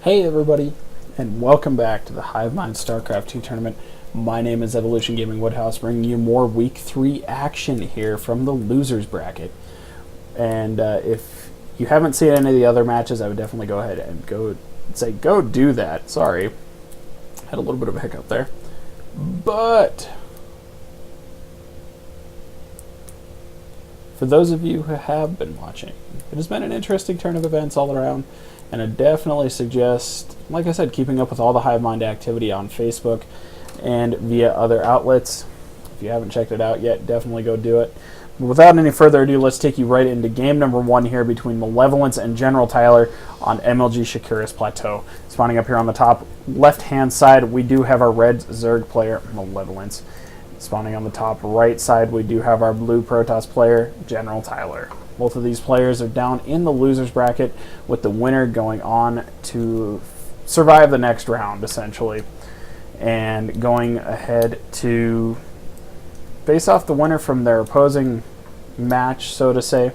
Hey everybody, and welcome back to the HIvemind StarCraft 2 tournament. My name is Evolution Gaming Woodhouse, bringing you more Week 3 action here from the losers bracket. And if you haven't seen any of the other matches, I would definitely go ahead and go do that. Sorry, had a little bit of a hiccup there. But for those of you who have been watching, it has been an interesting turn of events all around. And I definitely suggest, like I said, keeping up with all the HIvemind activity on Facebook and via other outlets. If you haven't checked it out yet, definitely go do it. But without any further ado, let's take you right into game number 1 here between Malevolence and GeneralTyler on MLG Shakuris Plateau. Spawning up here on the top left-hand side, we do have our red Zerg player, Malevolence. Spawning on the top right side, we do have our blue Protoss player, GeneralTyler. Both of these players are down in the losers bracket, with the winner going on to survive the next round, essentially, and going ahead to face off the winner from their opposing match, so to say.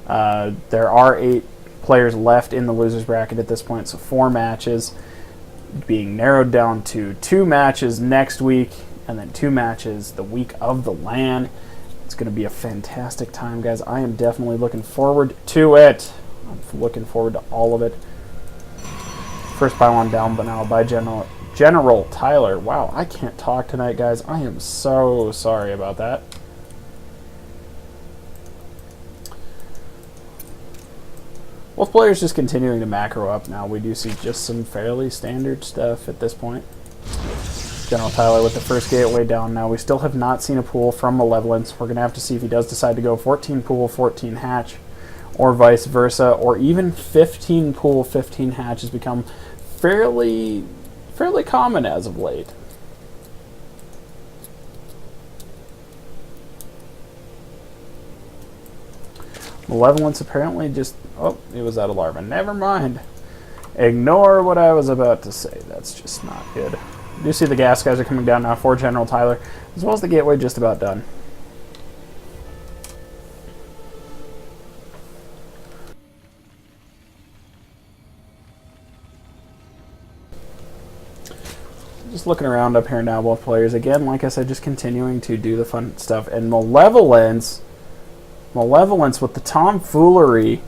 There are 8 players left in the losers bracket at this point, so 4 matches being narrowed down to 2 matches next week, and then 2 matches the week of the LAN. It's going to be a fantastic time, guys. I am definitely looking forward to it. I'm looking forward to all of it. First pylon down but now by GeneralTyler. Wow, I can't talk tonight, guys. I am so sorry about that. Both players just continuing to macro up now. We do see just some fairly standard stuff at this point. GeneralTyler with the first gateway down now. We still have not seen a pool from Malevolence. We're going to have to see if he does decide to go 14 pool, 14 hatch, or vice versa, or even 15 pool, 15 hatch has become fairly common as of late. Malevolence apparently just... Oh, it was out of larva. Never mind. Ignore what I was about to say. That's just not good. You do see the gas guys are coming down now for GeneralTyler, as well as the gateway just about done. Just looking around up here now, both players, again, like I said, just continuing to do the fun stuff. And Malevolence with the tomfoolery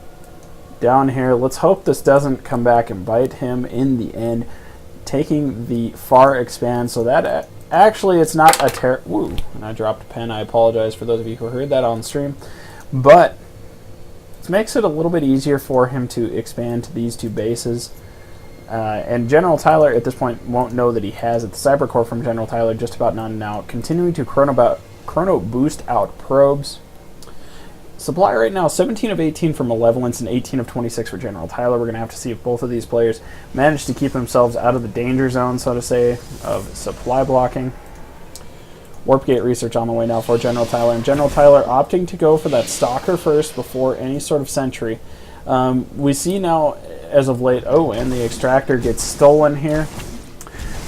down here. Let's hope this doesn't come back and bite him in the end. Taking the far expand, so that actually it's not a woo, and I dropped a pen. I apologize for those of you who heard that on stream, but it makes it a little bit easier for him to expand to these 2 bases. And GeneralTyler at this point won't know that he has it. The Cyber Core from GeneralTyler just about none now. Continuing to chrono boost out probes. Supply right now, 17 of 18 for Malevolence and 18 of 26 for GeneralTyler. We're going to have to see if both of these players manage to keep themselves out of the danger zone, so to say, of supply blocking. Warp Gate research on the way now for GeneralTyler, and GeneralTyler opting to go for that Stalker first before any sort of sentry. We see now, as of late, oh, and the Extractor gets stolen here.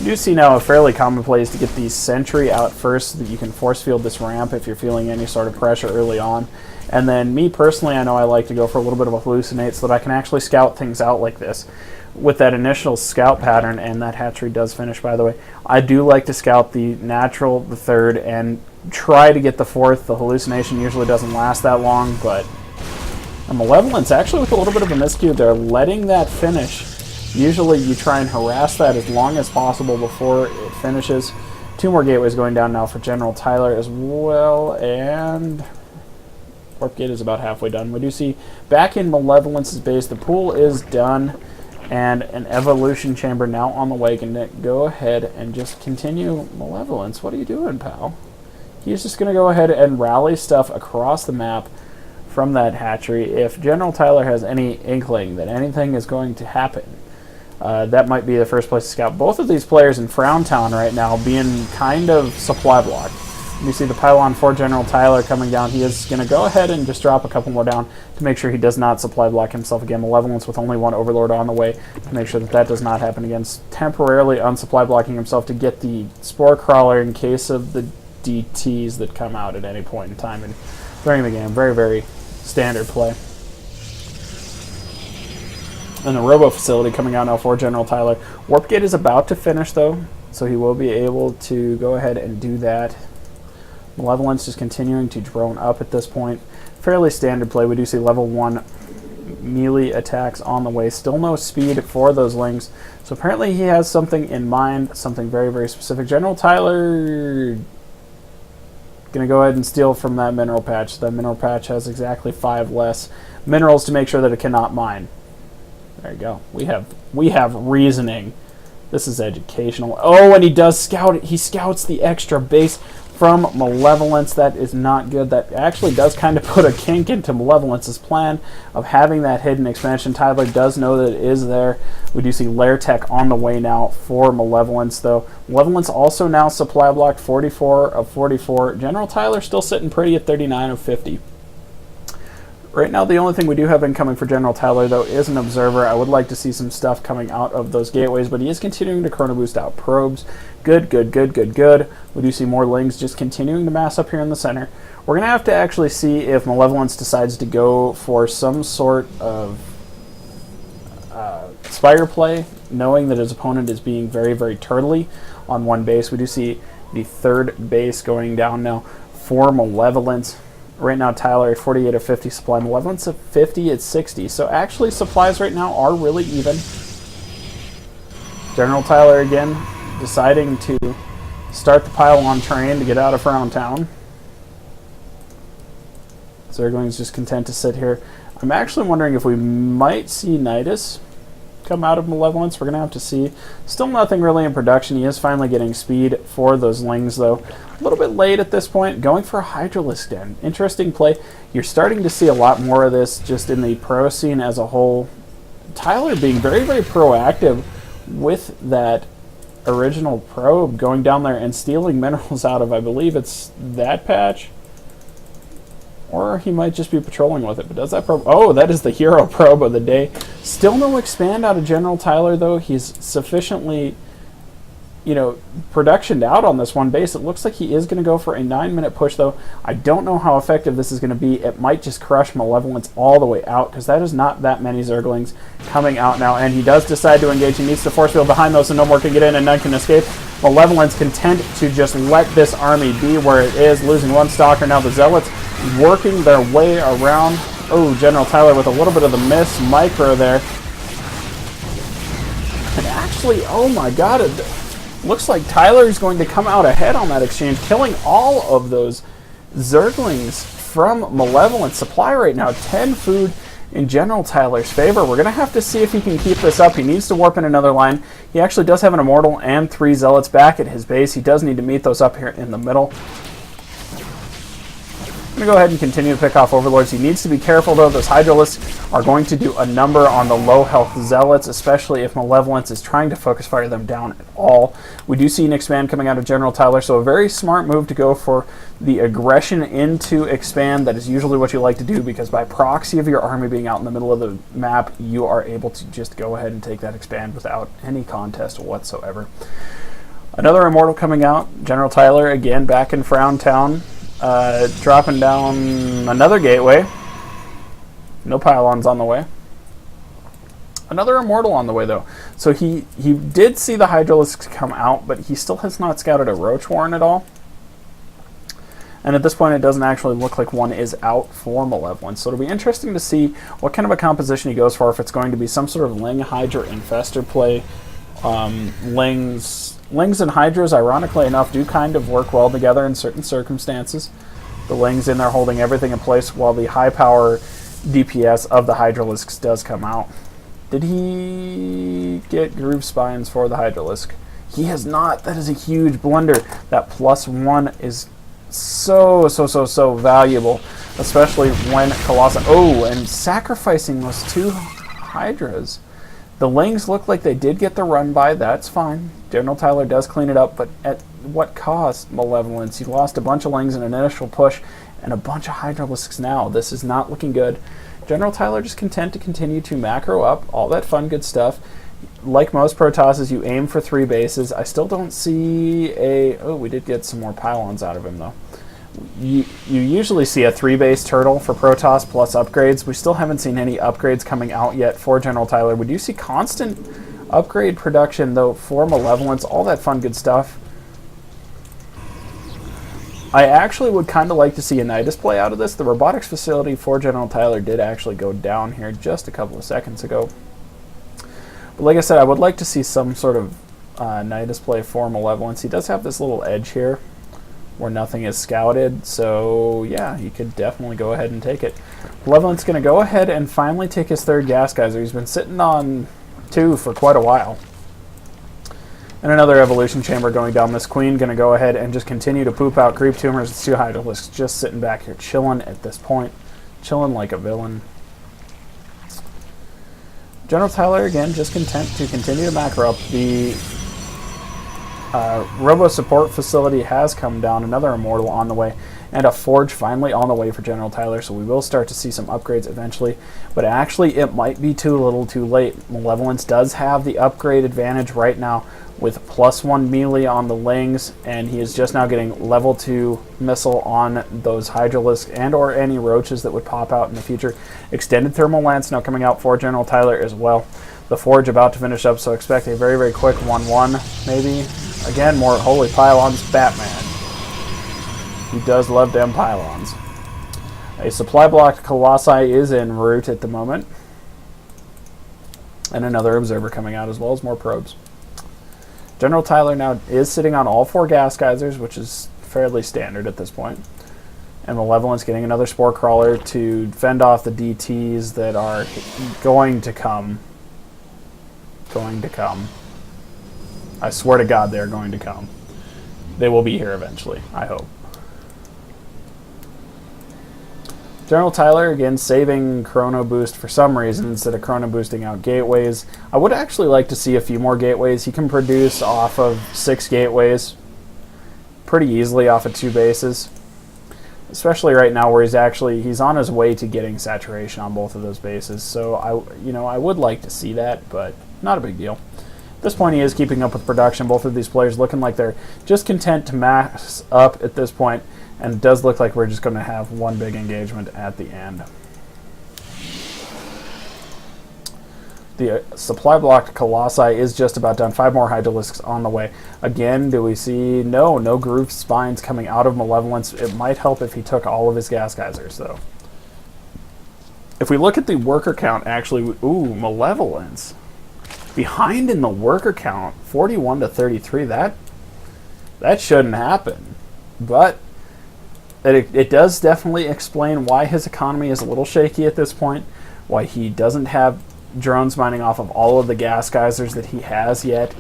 You do see now a fairly common play is to get the sentry out first so that you can force field this ramp if you're feeling any sort of pressure early on. And then me personally, I know I like to go for a little bit of a hallucinate so that I can actually scout things out like this. With that initial scout pattern, and that hatchery does finish, by the way, I do like to scout the natural, the third, and try to get the fourth. The hallucination usually doesn't last that long, but Malevolence actually with a little bit of a miscue there, letting that finish. Usually you try and harass that as long as possible before it finishes. 2 more gateways going down now for GeneralTyler as well, and Warp Gate is about halfway done. We do see back in Malevolence's base, the pool is done, and an evolution chamber now on the way. Can go ahead and just continue. Malevolence, what are you doing, pal? He's just going to go ahead and rally stuff across the map from that hatchery. If GeneralTyler has any inkling that anything is going to happen, that might be the first place to scout. Both of these players in Frowntown right now being kind of supply blocked. You see the pylon for GeneralTyler coming down. He is going to go ahead and just drop a couple more down to make sure he does not supply block himself again. Malevolence with only 1 Overlord on the way to make sure that that does not happen again. Temporarily unsupply blocking himself to get the Spore Crawler in case of the DTs that come out at any point in time and during the game. Very, very standard play. And the Robo Facility coming out now for GeneralTyler. Warp Gate is about to finish, though, so he will be able to go ahead and do that. Malevolence is continuing to drone up at this point. Fairly standard play. We do see level 1 melee attacks on the way. Still no speed for those Lings. So apparently he has something in mind, something very, very specific. GeneralTyler going to go ahead and steal from that mineral patch. That mineral patch has exactly 5 less minerals to make sure that it cannot mine. There you go. We have reasoning. This is educational. Oh, and he does scout it. He scouts the extra base from Malevolence. That is not good. That actually does kind of put a kink into Malevolence's plan of having that hidden expansion. Tyler does know that it is there. We do see Lair Tech on the way now for Malevolence, though. Malevolence also now supply blocked 44 of 44. GeneralTyler still sitting pretty at 39 of 50. Right now, the only thing we do have incoming for GeneralTyler, though, is an Observer. I would like to see some stuff coming out of those gateways, but he is continuing to Chrono Boost out probes. Good, good, good, good, good. We do see more Lings just continuing to mass up here in the center. We're going to have to actually see if Malevolence decides to go for some sort of Spire play, knowing that his opponent is being very, very turtly on one base. We do see the third base going down now for Malevolence. Right now, Tyler at 48 of 50 supply. Malevolence at 50 at 60. So actually, supplies right now are really even. GeneralTyler again deciding to start the pylon train to get out of around town. Zergling's just content to sit here. I'm actually wondering if we might see Nidus come out of Malevolence. We're going to have to see. Still nothing really in production. He is finally getting speed for those Lings, though. A little bit late at this point. Going for a Hydralisk Den. Interesting play. You're starting to see a lot more of this just in the pro scene as a whole. Tyler being very, very proactive with that original probe, going down there and stealing minerals out of, I believe it's that patch. Or he might just be patrolling with it. But does that probe... Oh, that is the hero probe of the day. Still no expand out of GeneralTyler, though. He's sufficiently, productioned out on this one base. It looks like he is going to go for a 9-minute push, though. I don't know how effective this is going to be. It might just crush Malevolence all the way out, because that is not that many Zerglings coming out now. And he does decide to engage. He needs the force field behind those, so no more can get in and none can escape. Malevolence content to just let this army be where it is, losing one Stalker. Now the Zealots working their way around. Oh, GeneralTyler with a little bit of the miss micro there. And actually, oh my god, it looks like Tyler is going to come out ahead on that exchange, killing all of those Zerglings from Malevolence. Supply right now, 10 food in GeneralTyler's favor. We're going to have to see if he can keep this up. He needs to warp in another line. He actually does have an Immortal and 3 Zealots back at his base. He does need to meet those up here in the middle. I'm going to go ahead and continue to pick off Overlords. He needs to be careful, though. Those Hydralisks are going to do a number on the low-health Zealots, especially if Malevolence is trying to focus fire them down at all. We do see an expand coming out of GeneralTyler, so a very smart move to go for the aggression into expand. That is usually what you like to do, because by proxy of your army being out in the middle of the map, you are able to just go ahead and take that expand without any contest whatsoever. Another Immortal coming out. GeneralTyler, again, back in Frown Town. Dropping down another gateway. No pylons on the way. Another Immortal on the way, though. So he did see the Hydralisks come out, but he still has not scouted a Roach Warren at all. And at this point, it doesn't actually look like one is out for Malevolence. So it'll be interesting to see what kind of a composition he goes for, if it's going to be some sort of Ling, Hydra, Infester play. Lings and Hydras, ironically enough, do kind of work well together in certain circumstances. The Lings in there holding everything in place, while the high power DPS of the Hydralisks does come out. Did he get Groove Spines for the Hydralisk? He has not. That is a huge blunder. That +1 is so valuable, especially when Colossus... Oh, and sacrificing those 2 Hydras. The Lings look like they did get the run by. That's fine. GeneralTyler does clean it up, but at what cost, Malevolence? He lost a bunch of Lings in an initial push and a bunch of Hydralisks now. This is not looking good. GeneralTyler just content to continue to macro up. All that fun, good stuff. Like most Protosses, you aim for 3 bases. I still don't see a... Oh, we did get some more pylons out of him, though. You usually see a 3-base turtle for Protoss plus upgrades. We still haven't seen any upgrades coming out yet for GeneralTyler. We do see constant upgrade production, though, for Malevolence, all that fun, good stuff. I actually would kind of like to see a Nidus play out of this. The robotics facility for GeneralTyler did actually go down here just a couple of seconds ago. But like I said, I would like to see some sort of Nidus play for Malevolence. He does have this little edge here where nothing is scouted, so yeah, he could definitely go ahead and take it. Malevolence going to go ahead and finally take his third gas geyser. He's been sitting on 2 for quite a while. And another evolution chamber going down. This queen going to go ahead and just continue to poop out creep tumors. It's 2 Hydralisks just sitting back here chilling at this point. Chilling like a villain. GeneralTyler, again, just content to continue to macro up. The Robo Support Facility has come down. Another Immortal on the way. And a Forge finally on the way for GeneralTyler. So we will start to see some upgrades eventually. But actually, it might be too little too late. Malevolence does have the upgrade advantage right now with +1 melee on the Lings. And he is just now getting level 2 missile on those Hydralisks and or any roaches that would pop out in the future. Extended Thermal Lance now coming out for GeneralTyler as well. The Forge about to finish up, so expect a very, very quick 1-1 maybe. Again, more Holy Pylons, Batman. He does love them pylons. A supply block Colossi is en route at the moment. And another Observer coming out, as well as more probes. GeneralTyler now is sitting on all 4 gas geysers, which is fairly standard at this point. And Malevolence getting another Spore Crawler to fend off the DTs that are going to come. I swear to God, they're going to come. They will be here eventually, I hope. GeneralTyler, again, saving Chrono Boost for some reason instead of Chrono Boosting out gateways. I would actually like to see a few more gateways. He can produce off of 6 gateways pretty easily off of 2 bases. Especially right now where he's on his way to getting saturation on both of those bases. So I would like to see that, but not a big deal. At this point, he is keeping up with production. Both of these players looking like they're just content to max up at this point, and it does look like we're just going to have one big engagement at the end. The supply blocked Colossi is just about done. 5 more Hydralisks on the way. Again, do we see no Groove Spines coming out of Malevolence? It might help if he took all of his gas geysers, though. If we look at the worker count, actually, ooh, Malevolence. Behind in the worker count, 41 to 33. That shouldn't happen. But it does definitely explain why his economy is a little shaky at this point. Why he doesn't have drones mining off of all of the gas geysers that he has yet.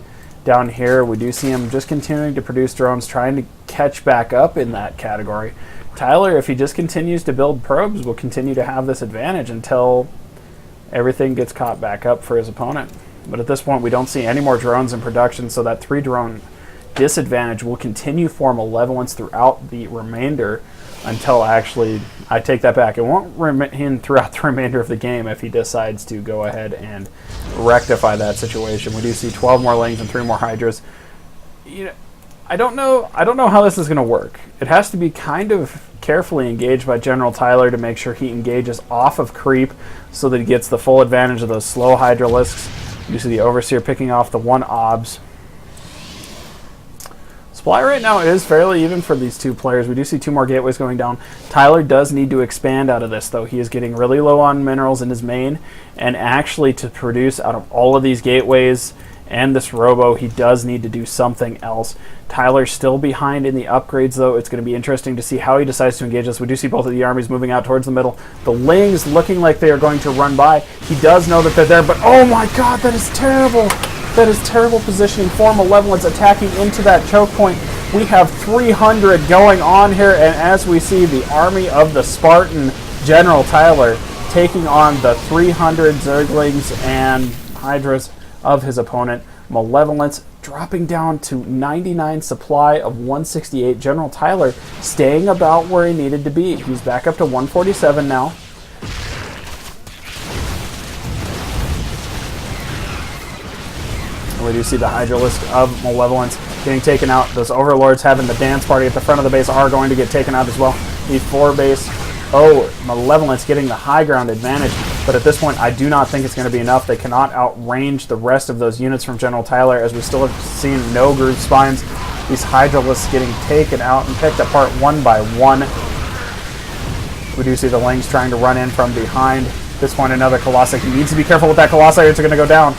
Down here, we do see him just continuing to produce drones, trying to catch back up in that category. Tyler, if he just continues to build probes, will continue to have this advantage until everything gets caught back up for his opponent. But at this point, we don't see any more drones in production, so that 3-drone disadvantage will continue for Malevolence throughout the remainder until, actually, I take that back. It won't remain throughout the remainder of the game if he decides to go ahead and rectify that situation. We do see 12 more Lings and 3 more Hydras. I don't know how this is going to work. It has to be kind of carefully engaged by GeneralTyler to make sure he engages off of creep so that he gets the full advantage of those slow Hydralisks. You see the Overseer picking off the 1 OBS. Supply right now is fairly even for these 2 players. We do see 2 more gateways going down. Tyler does need to expand out of this, though. He is getting really low on minerals in his main, and actually to produce out of all of these gateways and this robo, he does need to do something else. Tyler's still behind in the upgrades, though. It's going to be interesting to see how he decides to engage this. We do see both of the armies moving out towards the middle. The Lings looking like they are going to run by. He does know that they're there, but oh my god, that is terrible. That is terrible positioning for Malevolence attacking into that choke point. We have 300 going on here, and as we see the army of the Spartan GeneralTyler taking on the 300 Zerglings and Hydras of his opponent. Malevolence dropping down to 99 supply of 168. GeneralTyler staying about where he needed to be. He's back up to 147 now. We do see the Hydralisk of Malevolence getting taken out. Those Overlords having the dance party at the front of the base are going to get taken out as well. The 4 base. Oh, Malevolence getting the high ground advantage. But at this point, I do not think it's going to be enough. They cannot outrange the rest of those units from GeneralTyler, as we still have seen no groove spines. These Hydralisks getting taken out and picked apart one by one. We do see the Lings trying to run in from behind. At this point, another Colossi. He needs to be careful with that Colossi, or it's going to go down.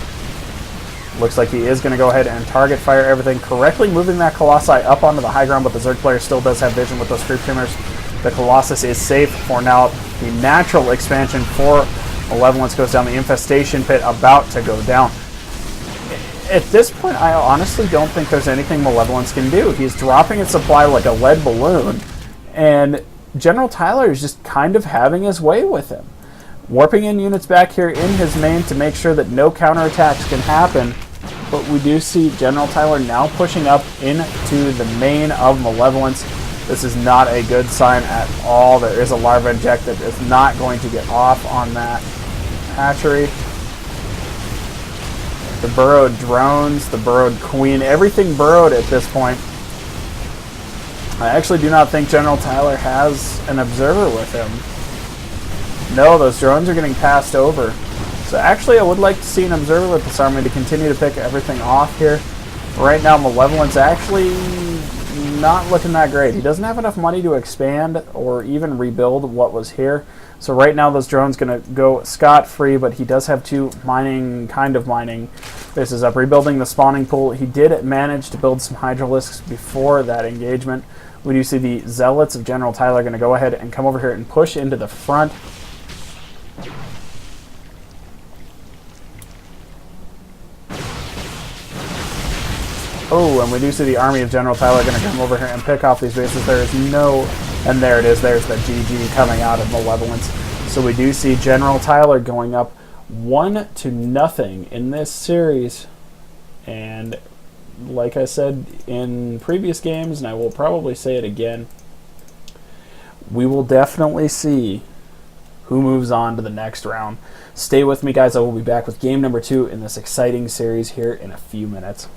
Looks like he is going to go ahead and target fire everything, correctly moving that Colossi up onto the high ground, but the Zerg player still does have vision with those Creep Trimmers. The Colossus is safe for now. The natural expansion for Malevolence goes down. The Infestation Pit about to go down. At this point, I honestly don't think there's anything Malevolence can do. He's dropping its supply like a lead balloon, and GeneralTyler is just kind of having his way with him. Warping in units back here in his main to make sure that no counterattacks can happen. But we do see GeneralTyler now pushing up into the main of Malevolence. This is not a good sign at all. There is a larva inject that is not going to get off on that hatchery. The burrowed drones, the burrowed queen, everything burrowed at this point. I actually do not think GeneralTyler has an observer with him. No, those drones are getting passed over. So actually I would like to see an observer with this army to continue to pick everything off here. Right now Malevolence actually not looking that great. He doesn't have enough money to expand or even rebuild what was here. So right now those drones going to go scot-free, but he does have 2 kind of mining bases up. Rebuilding the spawning pool. He did manage to build some Hydralisks before that engagement. We do see the Zealots of GeneralTyler going to go ahead and come over here and push into the front. Oh, and we do see the army of GeneralTyler going to come over here and pick off these bases. There is no... And there it is. There's the GG coming out of Malevolence. So we do see GeneralTyler going up 1-0 in this series. And like I said in previous games, and I will probably say it again, we will definitely see who moves on to the next round. Stay with me, guys. I will be back with game number 2 in this exciting series here in a few minutes.